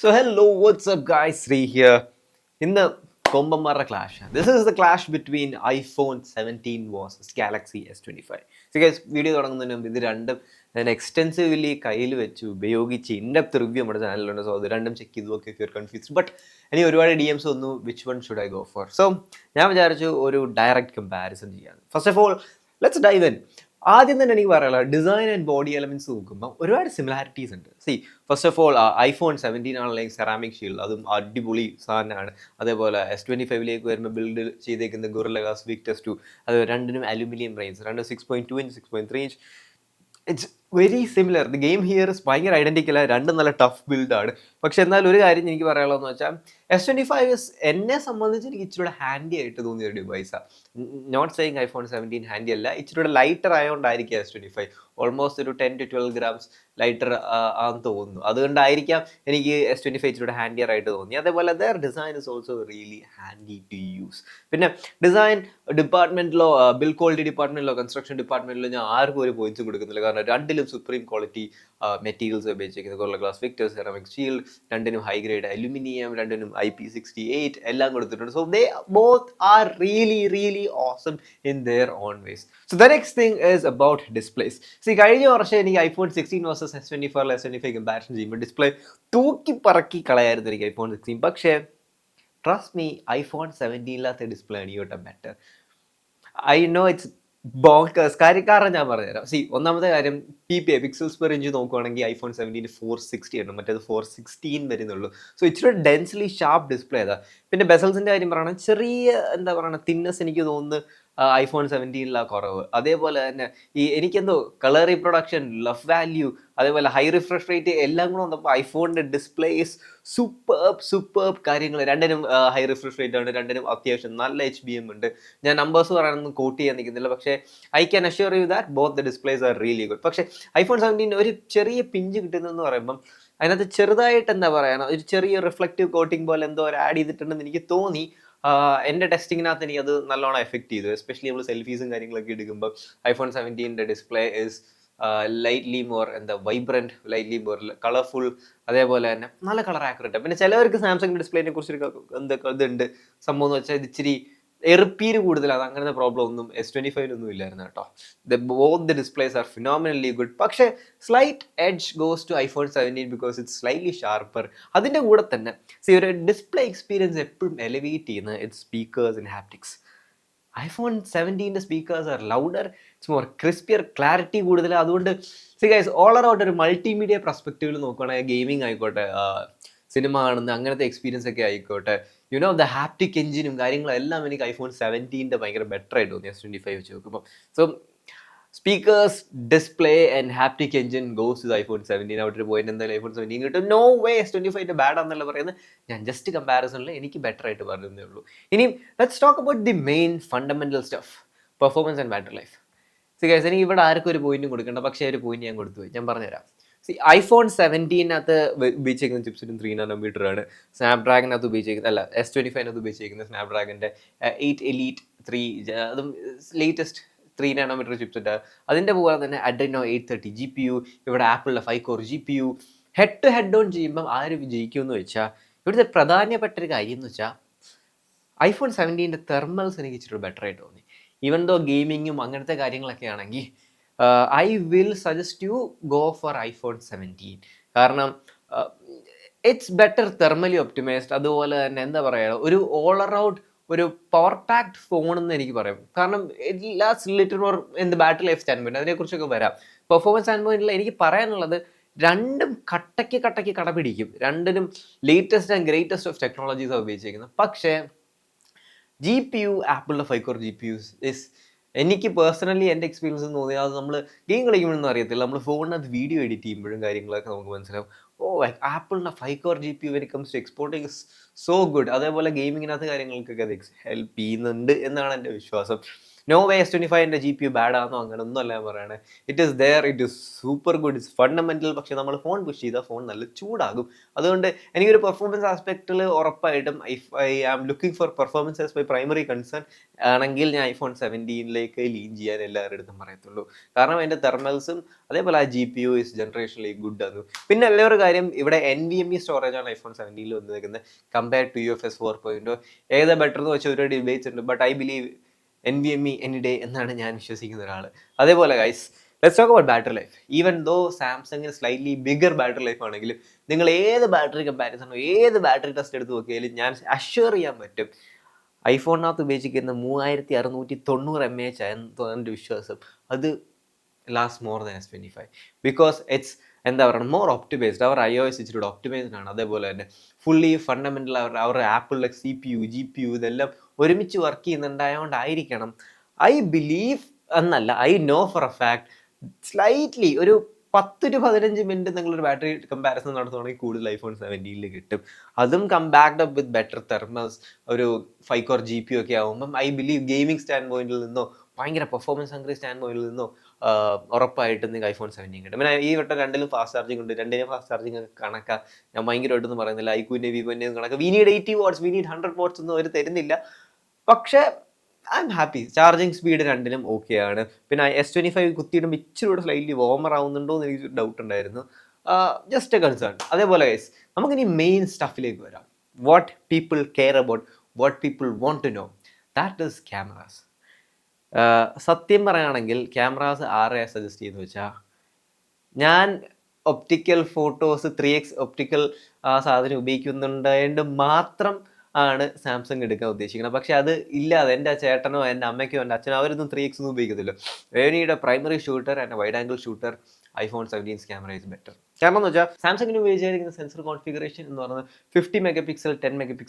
So hello, what's up guys? Sree here. In the Kombamara clash. This is the clash between iPhone 17 versus Galaxy S25. So guys, video തുടങ്ങുന്നതിന് മുമ്പ് ഇത് രണ്ടും ഞാൻ extensively കയ്യിൽ വെച്ച് ഉപയോഗിച്ച് ഇൻഡെപ്ത് റിവ്യൂ നമ്മുടെ ചാനലിലുണ്ട്. സോ അത് രണ്ടും ചെക്ക് ചെയ്ത് നോക്കി if you are confused. But ഇനി ഒരുപാട് DMs വന്നു which one should I go four. So ഞാൻ വിചാരിച്ചു ഒരു ഡയറക്റ്റ് കമ്പാരിസൺ ചെയ്യാൻ. First of all let's dive in. ആദ്യം തന്നെ എനിക്ക് പറയാനുള്ളത് ഡിസൈൻ ആൻഡ് ബോഡി എലമെന്റ്സ് നോക്കുമ്പോൾ ഒരുപാട് സിമിലാരിറ്റീസ് ഉണ്ട്. ഫസ്റ്റ് ഓഫ് ഓൾ iPhone 17 ആണെങ്കിൽ സെറാമിക് ഷീൽഡ്, അതും അടിപൊളി സാധനമാണ്. അതേപോലെ S25 വരുമ്പോൾ ബിൽഡ് ചെയ്തേക്കുന്ന ഗൊറില്ല ഗ്ലാസ് വിക്ടസ് 2, അത് രണ്ടിനും അലുമിനിയം ഫ്രെയിംസ്, രണ്ട് 6.2 inch 6.3 inch. It's very similar. The game here is ഭയങ്കര ഐഡന്റിക്കൽ. രണ്ടും നല്ല ടഫ് ബിൽഡാണ്. പക്ഷെ എന്നാൽ ഒരു കാര്യം എനിക്ക് പറയാനുള്ളതെന്ന് വെച്ചാൽ S25 എന്നെ സംബന്ധിച്ച് എനിക്ക് ഇച്ചിരി ഹാൻഡി ആയിട്ട് തോന്നിയ ഒരു ഡിവൈസാണ്. നോട്ട് സെയിങ് iPhone 17 ഹാൻഡി അല്ല, ഇച്ചിരി ലൈറ്റർ ആയതുകൊണ്ടായിരിക്കും S25 ഓൾമോസ്റ്റ് ഒരു 10 to 12 grams ലൈറ്റർ ആണെന്ന് തോന്നുന്നു. അതുകൊണ്ടായിരിക്കാം എനിക്ക് S25 ഇച്ചിരി ഹാൻഡിയർ ആയിട്ട് തോന്നി. അതേപോലെ their design is also really handy to use. പിന്നെ ഡിസൈൻ ഡിപ്പാർട്ട്മെന്റിലോ ബിൽഡ് ക്വാളിറ്റി ഡിപ്പാർട്ട്മെന്റിലോ കൺസ്ട്രക്ഷൻ ഡിപ്പാർട്ട്മെന്റിലോ ഞാൻ ആർക്കും ഒരു പോയിന്റ്സ് കൊടുക്കുന്നില്ല. കാരണം രണ്ടിലും സുപ്രീം ക്വാളിറ്റി മെറ്റീരിയൽസ് ഉപയോഗിച്ചിരിക്കുന്നത്. Gorilla Glass Victus, ceramic shield, രണ്ടിനും ഹൈ ഗ്രേഡ് അലുമിനിയം, രണ്ടിനും IP68 എല്ലാം കൊടുത്തിട്ടുണ്ട്. So they both are really awesome in their own ways. So the next thing is about displays. കഴിഞ്ഞ വർഷം എനിക്ക് iPhone 16 versus S25 S25 comparison ചെയ്യുമ്പോൾ display തൂക്കി പറക്കി കളയായിരുന്നു എനിക്ക് iPhone 16. പക്ഷേ ട്രസ്റ്റ് മീ, iPhone 17 ഡിസ്പ്ലേ ആണ് യൂട്ട better. I know it's bonkers. കാരണം ഞാൻ പറഞ്ഞുതരാം. ഒന്നാമത്തെ കാര്യം PPI പിക്സൽസ് പെർ ഇഞ്ച് നോക്കുവാണെങ്കിൽ iPhone 17 460 ആണ്, മറ്റേത് 416 വരുന്നുള്ളൂ. സോ ഇച്ചിരി ഡെൻസ്ലി ഷാർപ്പ് ഡിസ്പ്ലേ അതാ. പിന്നെ ബെസൽസിൻ്റെ കാര്യം പറയുകയാണെങ്കിൽ ചെറിയ എന്താ പറയുക തിന്നസ് എനിക്ക് തോന്നുന്നു iPhone 17 കുറവ്. അതേപോലെ തന്നെ എനിക്കെന്തോ കളർ റീപ്രൊഡക്ഷൻ, ലഫ് വാല്യൂ, അതേപോലെ ഹൈ റിഫ്രഷ് റേറ്റ് എല്ലാം കൂടെ വന്നപ്പോൾ ഐഫോണിൻ്റെ ഡിസ്പ്ലേസ് സൂപ്പർബ് കാര്യങ്ങൾ. രണ്ടിനും ഹൈ റിഫ്രഷ് റേറ്റ് ആണ്, രണ്ടിനും അത്യാവശ്യം നല്ല HBM ഉണ്ട്. ഞാൻ നമ്പേഴ്സ് പറയാനൊന്നും കോട്ട് ചെയ്യാൻ നിൽക്കുന്നില്ല, പക്ഷേ I can assure you that both the displays are really good. പക്ഷേ iPhone 17 ഒരു ചെറിയ പിഞ്ച് കിട്ടുന്നതെന്ന് പറയുമ്പം അതിനകത്ത് ചെറുതായിട്ട് എന്താ പറയുക ഒരു ചെറിയ റിഫ്ലക്റ്റീവ് കോട്ടിംഗ് പോലെ എന്തോ ഒരു ആഡ് ചെയ്തിട്ടുണ്ടെന്ന് എനിക്ക് തോന്നി. എൻ്റെ ടെസ്റ്റിങ്ങിനകത്ത് എനിക്ക് അത് നല്ലോണം എഫക്റ്റ് ചെയ്തു. എസ്പെഷ്യലി നമ്മൾ സെൽഫീസും കാര്യങ്ങളൊക്കെ എടുക്കുമ്പോൾ iPhone 17 display is lightly more vibrant, lightly more colourful, അതേപോലെ തന്നെ നല്ല കളർ ആക്യുറേറ്റ്. പിന്നെ ചിലവർക്ക് സാംസങ് ഡിസ്പ്ലേനെ കുറിച്ചൊരു എന്തൊക്കെ ഇതുണ്ട് സംഭവം എന്ന് വെച്ചാൽ ഇത് ഇച്ചിരി എറുപ്പീര് കൂടുതലാണ്. അങ്ങനത്തെ പ്രോബ്ലം ഒന്നും S25 ഇല്ലായിരുന്നു കേട്ടോ. Both the displays are phenomenally good. പക്ഷേ slight edge goes to iPhone 17 because it's slightly sharper. അതിൻ്റെ കൂടെ തന്നെ ഒരു ഡിസ്പ്ലേ എക്സ്പീരിയൻസ് എപ്പോഴും എലിവേറ്റ് ചെയ്യുന്ന it's speakers and haptics. iPhone 17 speakers are louder, it's more crispier, clarity കൂടുതൽ. അതുകൊണ്ട് ഗൈസ് ഓൾ അറൗണ്ട് ഒരു മൾട്ടിമീഡിയ പെർസ്പെക്റ്റീവിൽ നോക്കുകയാണെങ്കിൽ ഗെയിമിംഗ് ആയിക്കോട്ടെ, സിനിമ കാണുന്ന അങ്ങനത്തെ എക്സ്പീരിയൻസ് ഒക്കെ ആയിക്കോട്ടെ, ദ ഹാപ്റ്റിക് എഞ്ചിനും കാര്യങ്ങളും എല്ലാം എനിക്ക് iPhone 17 ഭയങ്കര ബെറ്റർ ആയിട്ട് തോന്നി S25 വെച്ച് നോക്കുമ്പോൾ. So speakers, display and haptic engine goes to iPhone 17. അവിടെ ഒരു പോയിന്റ് എന്തായാലും iPhone 17 കിട്ടും. നോ വേ S25 ബാഡ് ആണെന്നല്ല പറയുന്നത്. ഞാൻ ജസ്റ്റ് കമ്പാരിസണിൽ എനിക്ക് ബെറ്റർ ആയിട്ട് പറഞ്ഞതേ ഉള്ളൂ. ഇനി let's talk about the main fundamental stuff, performance and battery life. Guys എനിക്ക് ഇവിടെ ആർക്കും ഒരു പോയിന്റും കൊടുക്കേണ്ട, പക്ഷേ ഒരു പോയിന്റ് ഞാൻ കൊടുത്തു പോയി. ഞാൻ പറഞ്ഞുതരാം. iPhone 17 ഉപയോഗിച്ചിരിക്കുന്ന ചിപ്സെറ്റും 3nm ആണ്. സ്നാപ്ഡ്രാഗനകത്ത് ഉപയോഗിച്ചിരിക്കുന്നത് S25 ഉപയോഗിച്ചിരിക്കുന്നത് സ്നാപ്ഡ്രാഗൻ്റെ 8 Elite 3, അതും ലേറ്റസ്റ്റ് 3nm ചിപ്സെറ്റ്. അതിൻ്റെ പോലെ തന്നെ Adreno 830 GPU, ഇവിടെ ആപ്പിളിൻ്റെ 5 core GPU. Head to head on ചെയ്യുമ്പം ആര് വിജയിക്കുമെന്ന് വെച്ചാൽ ഇവിടുത്തെ പ്രധാനപ്പെട്ട ഒരു കാര്യം എന്ന് വെച്ചാൽ iPhone 17 തെർമൽസ് എനിക്ക് ഇച്ചിരി ബെറ്റർ ആയിട്ട് തോന്നി. ഈവൻ ദോ ഗെയിമിങ്ങും അങ്ങനത്തെ കാര്യങ്ങളൊക്കെ ആണെങ്കിൽ I will suggest you go for iPhone 17. കാരണം ഇറ്റ്സ് ബെറ്റർ തെർമലി ഒപ്റ്റിമൈസ്ഡ്. അതുപോലെ തന്നെ എന്താ പറയുക ഒരു ഓൾ അറൗണ്ട് ഒരു പവർ പാക്ഡ് ഫോൺ എന്ന് എനിക്ക് പറയാം. കാരണം it last little more battery life stand point, അതിനെക്കുറിച്ചൊക്കെ വരാം. പെർഫോമൻസ് സ്റ്റാൻഡ് പോയിന്റിൽ എനിക്ക് പറയാനുള്ളത് രണ്ടും കട്ടയ്ക്ക് കടപിടിക്കും. രണ്ടിനും ലേറ്റസ്റ്റ് ആൻഡ് ഗ്രേറ്റസ്റ്റ് ഓഫ് ടെക്നോളജീസാണ് ഉപയോഗിച്ചിരിക്കുന്നത്. പക്ഷേ GPU, ആപ്പിളിൻ്റെ 5 core GPUs ഇസ് എനിക്ക് പേഴ്സണലി എൻ്റെ എക്സ്പീരിയൻസ് എന്ന് തോന്നിയാൽ അത് നമ്മൾ ഗെയിം കളിക്കുമ്പോഴൊന്നും അറിയത്തില്ല, നമ്മൾ ഫോണിനകത്ത് വീഡിയോ എഡിറ്റ് ചെയ്യുമ്പോഴും കാര്യങ്ങളൊക്കെ നമുക്ക് മനസ്സിലാവും. ആപ്പിളിൻ്റെ 5 core GPU when it comes to exporting is so good. അതേപോലെ ഗെയിമിങ്ങിനകത്ത് കാര്യങ്ങൾക്കൊക്കെ അത് ഹെൽപ്പ് ചെയ്യുന്നുണ്ട് എന്നാണ് എൻ്റെ വിശ്വാസം. നോ വേ S25-ൻ്റെ GPU ബാഡ് ആണെന്നോ അങ്ങനെ ഒന്നുമല്ല ഞാൻ പറയണേ. It is there, it is super good, it's fundamental. പക്ഷേ നമ്മൾ ഫോൺ പുഷ് ചെയ്താൽ ഫോൺ നല്ല ചൂടാകും. അതുകൊണ്ട് എനിക്കൊരു പെർഫോമൻസ് ആസ്പെക്റ്റിൽ ഉറപ്പായിട്ടും I am looking for performance as my primary concern ആണെങ്കിൽ ഞാൻ iPhone 17-ലേക്ക് ലീൻ ചെയ്യാൻ എല്ലാവരുടെ അടുത്തും പറയത്തുള്ളൂ. കാരണം അതിൻ്റെ തെർമൽസും അതേപോലെ ആ GPU ഇസ് ജനറേഷനലി ഗുഡ് ആണ്. പിന്നെ എല്ലാവരും കാര്യം ഇവിടെ NVMe സ്റ്റോറേജാണ് iPhone 17-ൽ വന്നിരിക്കുന്നത് കമ്പയർഡ് ടു UFS 4.0. ഏതാ ബെറ്റർ എന്ന് വെച്ചാൽ ഒരു ഡിബേറ്റ്സ് ഉണ്ട്. But I believe NVMe any day എന്നാണ് ഞാൻ വിശ്വസിക്കുന്ന ഒരാൾ. അതേപോലെ guys, let's talk about battery life. Even though സാംസങ്ങിന് സ്ലൈറ്റ്ലി ബിഗർ ബാറ്ററി ലൈഫ് ആണെങ്കിലും നിങ്ങൾ ഏത് ബാറ്ററി കമ്പാരിസണോ ഏത് ബാറ്ററി ടെസ്റ്റ് എടുത്ത് നോക്കിയാലും ഞാൻ അഷ്വർ ചെയ്യാൻ പറ്റും ഐഫോണിനകത്ത് ഉപയോഗിക്കുന്ന 3690 mAh ആയെന്ന് എൻ്റെ വിശ്വാസം അത് last more than S25 because it's എന്താ പറയുക മോർ ഒപ്റ്റിമൈസ്ഡ്. അവർ iOS ഇച്ചിരി ഒപ്റ്റിമൈസ്ഡ് ആണ്. അതേപോലെ തന്നെ ഫുള്ളി ഫണ്ടമെൻ്റൽ അവരുടെ ആപ്പിളിലെ CPU GPU ഇതെല്ലാം ഒരുമിച്ച് വർക്ക് ചെയ്യുന്നുണ്ടായതുകൊണ്ടായിരിക്കണം ഐ ബിലീവ് എന്നല്ല, I know for a fact slightly ഒരു 10 to 15 മിനിറ്റ് നിങ്ങളൊരു ബാറ്ററി കമ്പാരിസൺ നടത്തുകയാണെങ്കിൽ കൂടുതൽ iPhone 17-ൽ കിട്ടും. അതും backed up with better thermals, ഒരു 5 core GPU ഒക്കെ ആകുമ്പം ഐ ബിലീവ് ഗെയിമിംഗ് സ്റ്റാൻഡ് പോയിന്റിൽ നിന്നോ ഭയങ്കര പെർഫോമൻസ് ഹംഗ്രി സ്റ്റാൻഡ് പോയിന്റിൽ നിന്നോ ഉറപ്പായിട്ടും നിങ്ങൾക്ക് iPhone 17 കിട്ടും. പിന്നെ ഈ വട്ടം രണ്ടിലും ഫാസ്റ്റ് ചാർജിങ് ഉണ്ട്. രണ്ടിനും ഫാസ്റ്റ് ചാർജിങ് കണക്കാ, ഞാൻ ഭയങ്കരമായിട്ടൊന്നും പറയുന്നില്ല. ഐക്യൂൻ്റെ വിവോൻ്റെ കണക്ക് we need 80 watts, we need 100 watts ഒന്നും അവർ തരുന്നില്ല. പക്ഷേ I am happy. Charging speed രണ്ടിനും ഓക്കെ ആണ്. പിന്നെ S25 കുത്തിയിടുമ്പോൾ ഇച്ചിരി കൂടെ സ്ലൈറ്റ്ലി വോമർ ആവുന്നുണ്ടോ എന്ന് എനിക്ക് ഡൗട്ട് ഉണ്ടായിരുന്നു. Just a concern. അതേപോലെ ഗൈസ്, നമുക്കിനി മെയിൻ സ്റ്റഫിലേക്ക് വരാം. What people care about, what people want to know, that is cameras. സത്യം പറയുകയാണെങ്കിൽ ക്യാമറാസ് ആരെയാണ് സജസ്റ്റ് ചെയ്യുന്നത് വെച്ചാൽ, ഞാൻ ഒപ്റ്റിക്കൽ ഫോട്ടോസ് 3x ഒപ്റ്റിക്കൽ സാധനം ഉപയോഗിക്കുന്നുണ്ടായതുകൊണ്ട് മാത്രം ആണ് സാംസങ് എടുക്കാൻ ഉദ്ദേശിക്കുന്നത്. പക്ഷെ അത് ഇല്ലാതെ എൻ്റെ ചേട്ടനോ എൻ്റെ അമ്മയ്ക്കോ എൻ്റെ അച്ഛനോ അവരൊന്നും 3x ഒന്നും ഉപയോഗിക്കത്തില്ല. വേണിയുടെ primary shooter and wide angle shooter iPhone 17's camera is better. കാരണം എന്ന് വെച്ചാൽ സാംസങ്ങിന് ഉപയോഗിച്ചിരിക്കുന്ന സെൻസർ കോൺഫിഗറേഷൻ എന്ന് പറയുന്നത് 50 MP, 10 MP,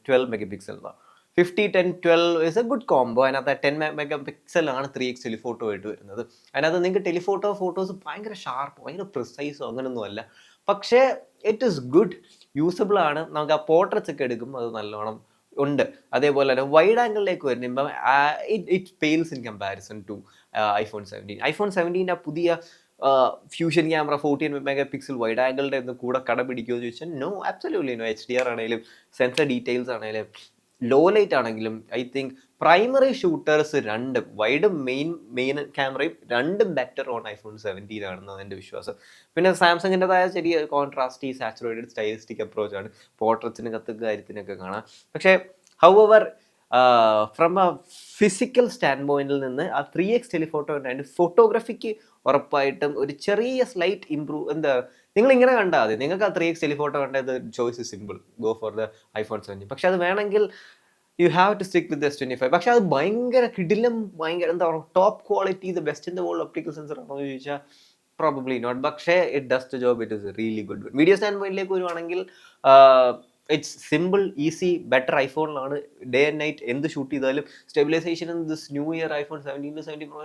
12 MP എന്നാണ്. 50, 10, 12 ഇസ് എ ഗുഡ് കോംബോ. അതിനകത്ത് 10 MP ആണ് 3x ടെലിഫോട്ടോ ആയിട്ട് വരുന്നത്. അതിനകത്ത് നിങ്ങൾക്ക് ടെലിഫോട്ടോ ഫോട്ടോസ് ഭയങ്കര ഷാർപ്പോ ഭയങ്കര പ്രിസൈസോ അങ്ങനെയൊന്നും അല്ല. പക്ഷേ ഇറ്റ് ഈസ് ഗുഡ്, യൂസബിൾ ആണ്. നമുക്ക് ആ പോർട്രേറ്റ്സ് ഒക്കെ എടുക്കുമ്പോൾ അത് നല്ലോണം ഉണ്ട്. അതേപോലെ തന്നെ വൈഡ് ആംഗിളിലേക്ക് വരുമ്പോൾ it pales in comparison to iPhone 17. iPhone 17 പുതിയ ഫ്യൂഷൻ ക്യാമറ 14 MP വൈഡ് ആംഗിളിൻ്റെ ഒന്ന് കൂടെ കട പിടിക്കുമോ എന്ന് ചോദിച്ചാൽ നോ, അബ്സല്യൂട്ട്ലി നോ. HDR ആണെങ്കിലും സെൻസർ ഡീറ്റെയിൽസ് ആണെങ്കിലും ലോ ലൈറ്റ് ആണെങ്കിലും ഐ തിങ്ക് പ്രൈമറി ഷൂട്ടേഴ്സ് രണ്ടും വൈഡും മെയിൻ ക്യാമറയും രണ്ടും ബെറ്റർ ഓൺ iPhone 17 ആണെന്നാണ് എൻ്റെ വിശ്വാസം. പിന്നെ സാംസങ്ങിൻ്റെതായ ചെറിയ കോൺട്രാസ്റ്റി സാച്ചുറേറ്റഡ് സ്റ്റൈലിസ്റ്റിക് അപ്രോച്ചാണ് പോർട്രേറ്റ്സിന് കാര്യത്തിനൊക്കെ കാണാം. പക്ഷേ however from A physical stand പോയിന്റിൽ നിന്ന് ആ 3x ടെലിഫോട്ടോ ഉണ്ടായിട്ട് ഫോട്ടോഗ്രാഫിക്ക് ഉറപ്പായിട്ടും ഒരു ചെറിയ സ്ലൈറ്റ് ഇമ്പ്രൂവ് എന്താ നിങ്ങൾ ഇങ്ങനെ കണ്ടാൽ മതി. നിങ്ങൾക്ക് ആ 3x ടെലിഫോട്ടോ കണ്ടത് choice is simple, go for the iPhone 17. പക്ഷെ അത് വേണമെങ്കിൽ you have to stick with S25. പക്ഷെ അത് ഭയങ്കര കിടിലം, ഭയങ്കര എന്താ പറയുക top quality, the best in the world optical sensor ആണോ എന്ന് ചോദിച്ചാൽ പ്രോബബ്ലി നോട്ട്. പക്ഷേ it does the job, it is really good. Video സ്റ്റാൻഡ് പോയിന്റിലേക്ക് വരുവാണെങ്കിൽ ഇറ്റ്സ് സിമ്പിൾ, ഈസി, ബെറ്റർ ഐഫോണിലാണ്. ഡേ ആൻഡ് നൈറ്റ് എന്ത് ഷൂട്ട് ചെയ്താലും stabilisation in this new year iPhone 17 17 Pro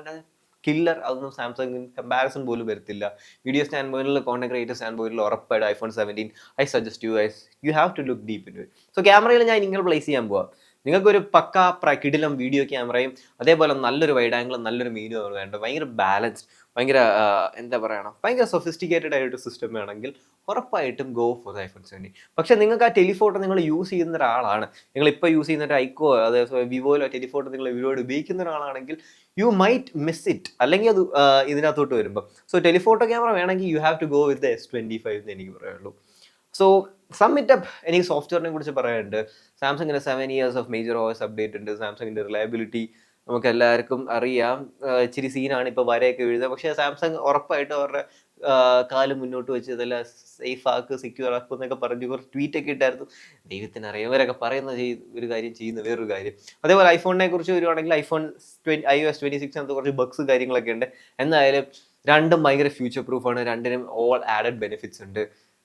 killer. അതൊന്നും സാംസങ് കമ്പാരിസൺ പോലും വരത്തില്ല. വീഡിയോ സ്റ്റാൻഡ് പോയിന്റിൽ കോണ്ടന്റ് ക്രിയേറ്റർ സ്റ്റാൻഡ് പോയിന്റിൽ ഉറപ്പായിട്ട് iPhone 17 I suggest you have to look deep in it. സോ ക്യാമറയിൽ ഞാൻ ഇങ്ങനെ പ്ലേസ് ചെയ്യാൻ പോവാം. നിങ്ങൾക്കൊരു പക്ക കിടിലം വീഡിയോ ക്യാമറയും അതേപോലെ നല്ലൊരു വൈഡ് ആംഗിളും നല്ലൊരു മീനും വേണ്ട, ഭയങ്കര ബാലൻസ്ഡ്, ഭയങ്കര എന്താ പറയണം ഭയങ്കര സൊഫിസ്റ്റിക്കേറ്റഡ് ആയിട്ടൊരു സിസ്റ്റം വേണമെങ്കിൽ ഉറപ്പായിട്ടും ഗോ ഫോർ iPhone 17. പക്ഷേ നിങ്ങൾക്ക് ആ ടെലിഫോട്ടോ നിങ്ങൾ യൂസ് ചെയ്യുന്ന ഒരാളാണ്, നിങ്ങളിപ്പോൾ യൂസ് ചെയ്യുന്ന ഒരു ഐക്കോ അതേപോലെ വിവോയിലോ ടെലിഫോട്ടോ നിങ്ങൾ വിവോയോട് ഉപയോഗിക്കുന്ന ഒരാളാണെങ്കിൽ യു മൈറ്റ് മിസ് ഇറ്റ്, അല്ലെങ്കിൽ അത് ഇതിനകത്തോട്ട് വരുമ്പോൾ. സോ ടെലിഫോട്ടോ ക്യാമറ വേണമെങ്കിൽ you have to go with the S25 എന്ന് എനിക്ക് പറയുള്ളൂ. സോ സം ഇറ്റ് അപ്പ്, എനിക്ക് സോഫ്റ്റ്വെയറിനെ കുറിച്ച് പറയാനുണ്ട്. സാംസങ്ങിന് 7 years of major OS update ഉണ്ട്. സാംസങ്ങിൻ്റെ റിലയബിലിറ്റി നമുക്ക് എല്ലാവർക്കും അറിയാം. ഇച്ചിരി സീനാണ് ഇപ്പോൾ വരെയൊക്കെ എഴുതുക. പക്ഷേ സാംസങ് ഉറപ്പായിട്ടും അവരുടെ കാല് മുന്നോട്ട് വെച്ച് ഇതെല്ലാം സേഫ് ആക്ക്, സെക്യൂർ ആക്കും എന്നൊക്കെ പറഞ്ഞ് കുറച്ച് ട്വീറ്റൊക്കെ ഇട്ടായിരുന്നു. ദൈവത്തിന് അറിയാം, ഇവരൊക്കെ പറയുന്ന ഒരു കാര്യം ചെയ്യുന്ന വേറൊരു കാര്യം. അതേപോലെ ഐഫോണിനെ കുറിച്ച് വരുവാണെങ്കിൽ iOS 26 അകത്ത് കുറച്ച് ബഗ്സ് കാര്യങ്ങളൊക്കെ ഉണ്ട്. എന്തായാലും രണ്ടും ഭയങ്കര ഫ്യൂച്ചർ പ്രൂഫാണ്. രണ്ടിനും ഓൾ ആഡഡ് ബെനിഫിറ്റ്സ് ഉണ്ട്.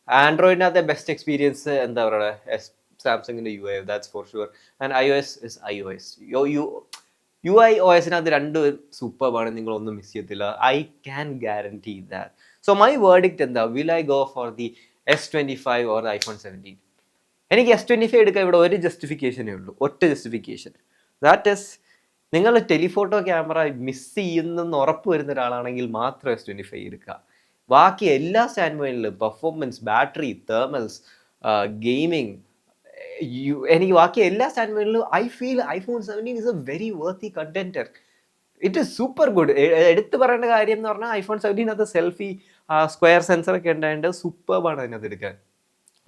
ആൻഡ്രോയിഡിനകത്തെ ബെസ്റ്റ് എക്സ്പീരിയൻസ് എന്താ പറയുക സാംസങ്ങിൻ്റെ UI, that's for sure. And iOS is iOS. UI OSനകത്ത് രണ്ടും സൂപ്പർബാണ്, നിങ്ങളൊന്നും മിസ് ചെയ്യത്തില്ല. I can guarantee that. So my verdict എന്താ, will I go for the S25 or iPhone 17? എനിക്ക് S25 എടുക്കാൻ ഇവിടെ ഒരു ജസ്റ്റിഫിക്കേഷനേ ഉള്ളൂ, ഒറ്റ ജസ്റ്റിഫിക്കേഷൻ. ദാറ്റ് ഇസ് നിങ്ങൾ ടെലിഫോട്ടോ ക്യാമറ മിസ് ചെയ്യുന്നെന്ന് ഉറപ്പ് വരുന്ന ഒരാളാണെങ്കിൽ മാത്രം S25 എടുക്കുക. ബാക്കി എല്ലാ സ്റ്റാൻഡ് പോയിന്റിലും പെർഫോമൻസ്, ബാറ്ററി, തെർമൽസ്, ഗെയിമിംഗ്, എനിക്ക് ബാക്കി എല്ലാ സ്റ്റാൻഡ് പോയിന്റിലും I feel iPhone 17 is A very worthy contender. It is super good. എടുത്തു പറയേണ്ട കാര്യം എന്ന് പറഞ്ഞാൽ iPhone 17 അത് സെൽഫി സ്ക്വയർ സെൻസർ ഒക്കെ ഉണ്ടായിട്ട് സൂപ്പർബാണ് അതിനകത്ത് എടുക്കാൻ.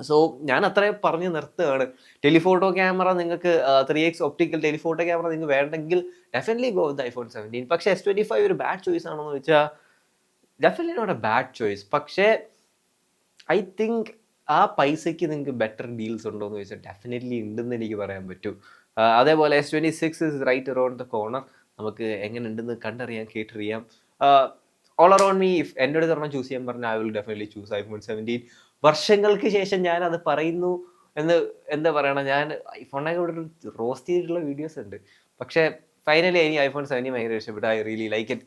സോ ഞാൻ അത്രയും പറഞ്ഞ് നിർത്തുകയാണ്. ടെലിഫോട്ടോ ക്യാമറ നിങ്ങൾക്ക് 3x ഒപ്റ്റിക്കൽ ടെലിഫോട്ടോ ക്യാമറ നിങ്ങൾക്ക് വേണ്ടെങ്കിൽ ഡെഫിനറ്റ്ലി ഗോ വിത്ത് iPhone 17. പക്ഷേ S25 ഒരു ബാഡ് ചോയ്സ് ആണോ എന്ന് ചോദിച്ചാൽ definitely not a bad choice. പക്ഷേ ഐ തിങ്ക് ആ പൈസയ്ക്ക് നിങ്ങൾക്ക് ബെറ്റർ ഡീൽസ് ഉണ്ടോ എന്ന് ചോദിച്ചാൽ ഡെഫിനറ്റ്ലി ഉണ്ടെന്ന് എനിക്ക് പറയാൻ പറ്റൂ. അതേപോലെ S26 is right around the corner. നമുക്ക് എങ്ങനെ ഉണ്ടെന്ന് കണ്ടറിയാം, കേട്ടറിയാം. ഓൾ അറൗണ്ട് മീ, ഇഫ് എന്നോട് പറഞ്ഞാൽ ചൂസ് ചെയ്യാൻ പറഞ്ഞാൽ I will definitely choose iPhone 17. വർഷങ്ങൾക്ക് ശേഷം ഞാൻ അത് പറയുന്നു എന്ന് എന്താ പറയണ, ഞാൻ ഐഫോണിനൊക്കെ ഇവിടെ റോസ്റ്റ് ചെയ്തിട്ടുള്ള വീഡിയോസ് ഉണ്ട്. പക്ഷേ ഫൈനലി എനിക്ക് iPhone 17 ഭയങ്കര ഇഷ്ടപ്പെട്ടു. I really like it.